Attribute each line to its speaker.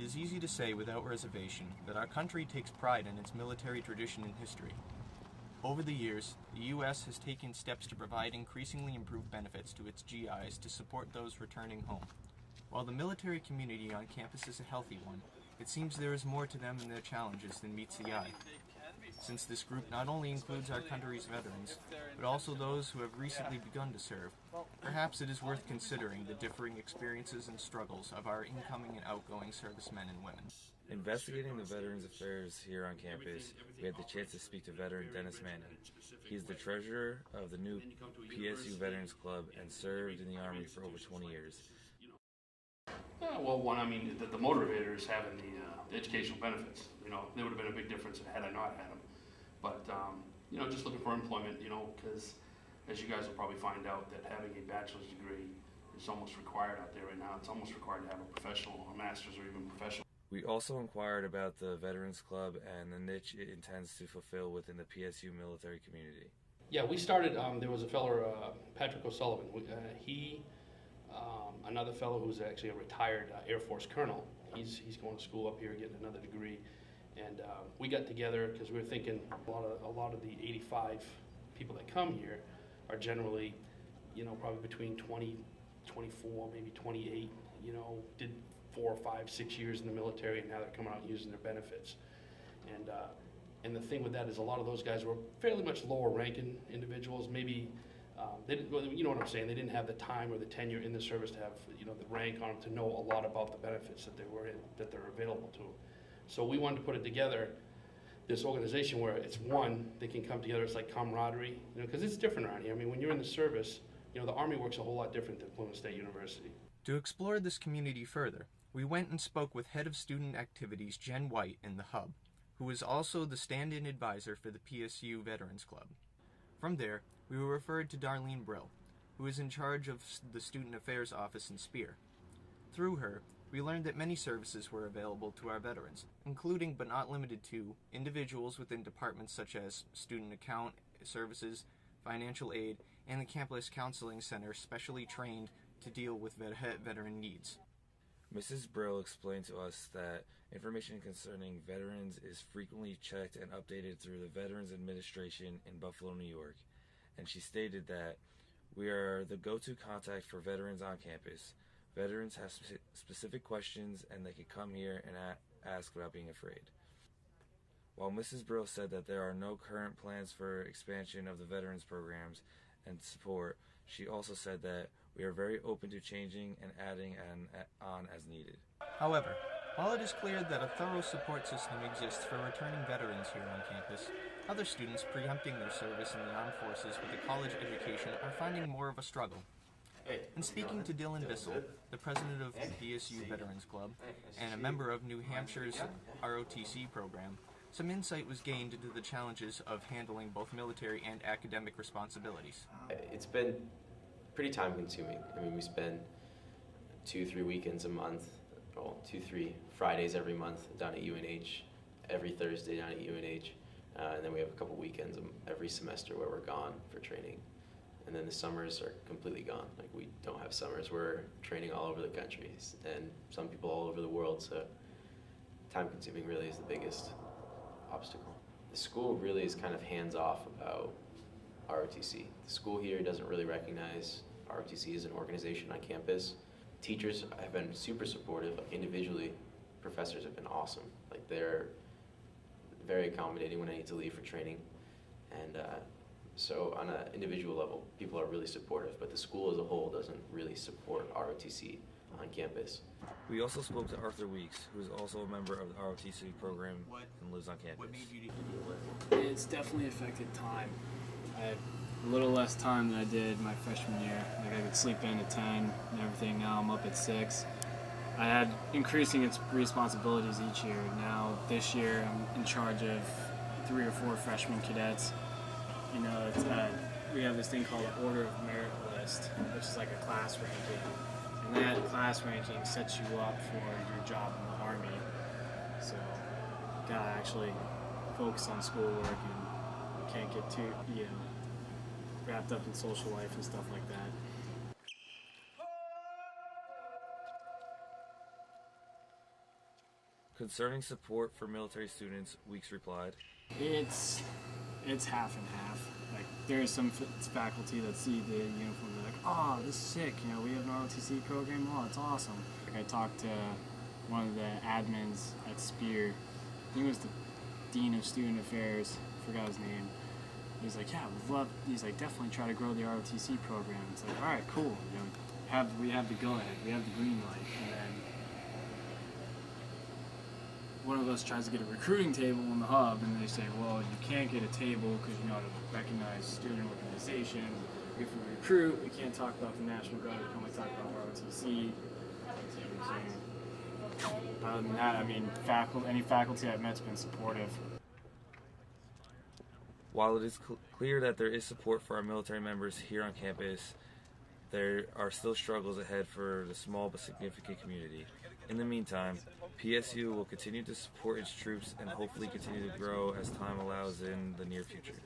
Speaker 1: is easy to say without reservation that our country takes pride in its military tradition and history. Over the years, the U.S. has taken steps to provide increasingly improved benefits to its GIs to support those returning home. While the military community on campus is a healthy one, it seems there is more to them and their challenges than meets the eye. Since this group not only includes our country's veterans, but also those who have recently begun to serve, perhaps it is worth considering the differing experiences and struggles of our incoming and outgoing servicemen and women.
Speaker 2: Investigating the Veterans Affairs here on campus, we had the chance to speak to veteran Dennis Manning. He's the treasurer of the new PSU Veterans Club and served in the Army for over 20 years.
Speaker 3: Well, one, I mean, the motivator is having the educational benefits. You know, there would have been a big difference had I not had them. But, you know, just looking for employment, you know, because as you guys will probably find out that having a bachelor's degree is almost required out there right now. It's almost required to have a professional, a master's, or even professional.
Speaker 2: We also inquired about the Veterans Club and the niche it intends to fulfill within the PSU military community.
Speaker 3: Yeah, we started, there was a fellow, Patrick O'Sullivan. Another fellow who's actually a retired Air Force colonel. He's going to school up here, getting another degree. And we got together because we were thinking a lot of the 85 people that come here are generally, you know, probably between 20, 24, maybe 28, you know, did 4 or 5, 6 years in the military, and now they're coming out and using their benefits. And the thing with that is a lot of those guys were fairly much lower ranking individuals. Maybe they didn't, you know what I'm saying, they didn't have the time or the tenure in the service to have, you know, the rank on them to know a lot about the benefits that they're available to them. So we wanted to put it together, this organization where it's one, they can come together, it's like camaraderie, you know, because it's different around here. I mean, when you're in the service, you know, the Army works a whole lot different than Plymouth State University.
Speaker 1: To explore this community further, we went and spoke with Head of Student Activities Jen White in the Hub, who is also the stand-in advisor for the PSU Veterans Club. From there, we were referred to Darlene Brill, who is in charge of the Student Affairs Office in Spear. Through her, we learned that many services were available to our veterans, including but not limited to individuals within departments such as Student Account Services, Financial Aid, and the Campus Counseling Center specially trained to deal with veteran needs.
Speaker 2: Mrs. Brill explained to us that information concerning veterans is frequently checked and updated through the Veterans Administration in Buffalo, New York, and she stated that we are the go-to contact for veterans on campus. Veterans have specific questions and they can come here and ask without being afraid. While Mrs. Brill said that there are no current plans for expansion of the veterans programs and support, she also said that we are very open to changing and adding on as needed.
Speaker 1: However, while it is clear that a thorough support system exists for returning veterans here on campus, other students preempting their service in the armed forces with a college education are finding more of a struggle. In speaking to Dylan Bissell, the president of the PSU Veterans Club and a member of New Hampshire's ROTC program, some insight was gained into the challenges of handling both military and academic responsibilities.
Speaker 4: It's been pretty time consuming. I mean, we spend 2-3 weekends a month, well, 2-3 Fridays every month down at UNH, every Thursday down at UNH, and then we have a couple weekends every semester where we're gone for training. And then the summers are completely gone. Like, we don't have summers. We're training all over the country and some people all over the world, so time consuming really is the biggest obstacle. The school really is kind of hands-off about ROTC. The school here doesn't really recognize ROTC as an organization on campus. Teachers have been super supportive. Like, individually, professors have been awesome. Like, they're very accommodating when I need to leave for training. And so on an individual level, people are really supportive, but the school as a whole doesn't really support ROTC on campus.
Speaker 2: We also spoke to Arthur Weeks, who is also a member of the ROTC program and lives on campus.
Speaker 5: It's definitely affected time. I had a little less time than I did my freshman year. Like, I could sleep in at 10 and everything. Now I'm up at 6. I had increasing responsibilities each year. Now this year I'm in charge of 3 or 4 freshman cadets. You know, we have this thing called an Order of Merit list, which is like a class ranking. And that class ranking sets you up for your job in the Army. So you gotta actually focus on schoolwork and can't get too, you know, wrapped up in social life and stuff like that.
Speaker 2: Concerning support for military students, Weeks replied,
Speaker 5: It's half and half. Like, there is some faculty that see the uniform and they're like, oh, this is sick, you know, we have an ROTC program, oh, it's awesome. Like, I talked to one of the admins at Spear, I think it was the Dean of Student Affairs, forgot his name. He's like, yeah, we'd love, he's like, definitely try to grow the ROTC program. It's like, all right, cool, you know, we have the go-ahead, we have the green light, and then one of us tries to get a recruiting table in the hub, and they say, well, you can't get a table because you're not a recognized student organization. If we recruit, we can't talk about the National Guard, we can only talk about ROTC. Other than that, I mean, any faculty I've met's been supportive.
Speaker 2: While it is clear that there is support for our military members here on campus, there are still struggles ahead for the small but significant community. In the meantime, PSU will continue to support its troops and hopefully continue to grow as time allows in the near future.